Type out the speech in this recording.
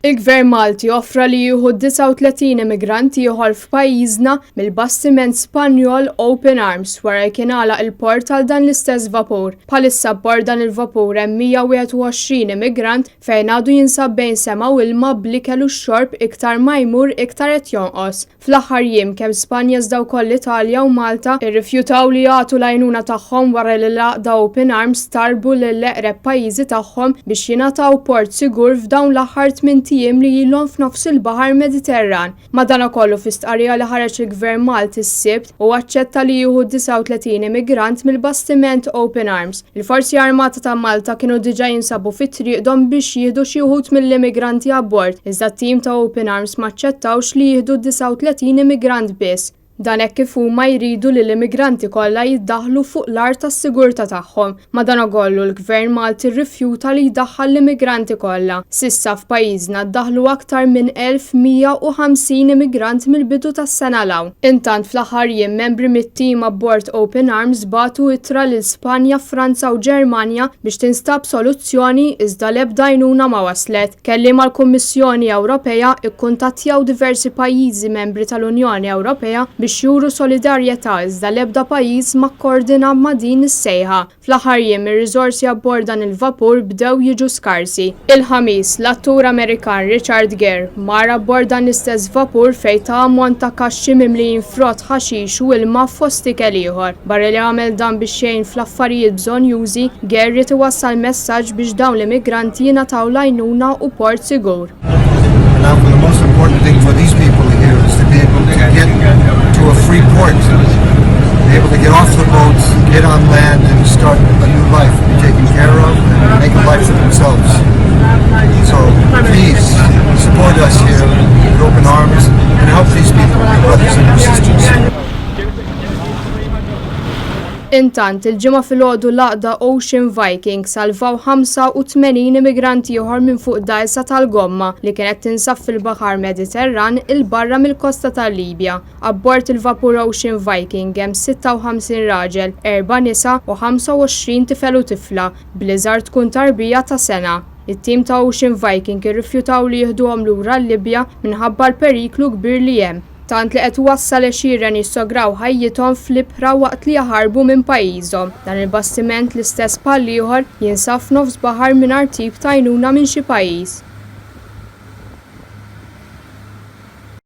Il-Gvern Malti offra li jieħu 39 immigranti ieħor f'pajjiżna mill-bastiment Spanjol Open Arms wara kien għalaq il-port għal dan l-istess vapur. Bħalissa b'bord dan il-vapur hemm 121 immigrant fejn għadu jinsab bejn sema u ilma bl-ikel u x-xorb iktar ma jmur iktar qed jonqos. Fl-aħħar jiem kemm Spanja iżda wkoll Italja u Malta irrifjutaw li jagħtu l-għajnuna tagħhom wara li l-għaqda Open Arms talbu lill-eqreb pajjiżi tagħhom biex jingħataw port sigur f'dawn l-aħħar 8 ijiem li jilhom f'nofs il-Baħar Mediterran. Madankollu fl-istqarrija li ħareġ il-Gvern Malti s-Sibt u aċċetta li jieħu 39 immigrant mill-bastiment Open Arms. Il-Forzi Armata ta' Malta kienu diġà jinsabu fit-triqdhom biex jieħdu xi wħud mill-immigranti abbord, iżda t-tim ta' Open Arms ma ċċettawx li jieħdu 39 immigrant biss. Dan hekk kif huma jridu li l-immigranti kollha jiddaħħlu fuq l-art tas-sigurtà tagħhom. Madankollu l-Gvern Malti rrifjuta li jdaħħal l-immigranti kollha. S'issa f'pajjiżna ddaħħlu aktar minn 1150 immigrant mill-bidu tas-sena l-hawn. Intant fl-aħħar jiem membri mit-tim abbord Open Arms bagħtu ittra lil Spanja, Franza u Ġermanja biex tinstab soluzzjoni iżda l-ebda għajnuna ma waslet. Kelliem mal-Kummissjoni Ewropea ikkuntattjaw diversi pajjiżi membri tal-Unjoni Ewropea biex juru solidarjetà iżda l-ebda pajjiż ma kkoordina ma' din is-sejħa. Fl-aħħar jiem ir-riżorsi abbord dan il-vapur bdew jiġu skarsi. Il-ħamis l-attur Amerikan Richard Gere mar abbord dan l-istess vapur fejn ta' ammont ta' kaxxi mimlijin frott ħaxix u ilma fost ikel ieħor. Barra li għamel dan biex jgħin fl-affarijiet bżonjużi, Gere jrid iwassal messaġġ biex dawn l-immigranti jingħataw l-għajnuna u port sigur. The most important thing for these people here is to be able to get to a free port, be able to get off the boats, get on land and start a new life, be taken care of and make a life for themselves. So please support us here with Open Arms and help these people, your brothers and your sisters. Intant il-ġimgħa filgħodu l-għaqda Ocean Viking salvaw 85 immigranti ieħor minn fuq dgħajsa tal-gomma li kienet tinsab fil-Baħar Mediterran il-barra mill-kosta tal-Libja. Abbord il-vapur Ocean Viking hemm 56 raġel, 4 nisa u 25 tifel u tifla bl-iżgħar tkun tarbija ta' sena. It-tim ta' Ocean Viking irrifjutaw li jieħduhom lura l-Libja minħabba l-periklu kbir li hemm. Tant li qed wassal għexieren jissograw ħajjithom fl-ibħra waqt li jaħarbu minn pajjiżhom. Dan il-bastiment l-istess bħal ieħor jinsab f'nofs baħar mingħajr tip ta' għajnuna minn xi pajjiż.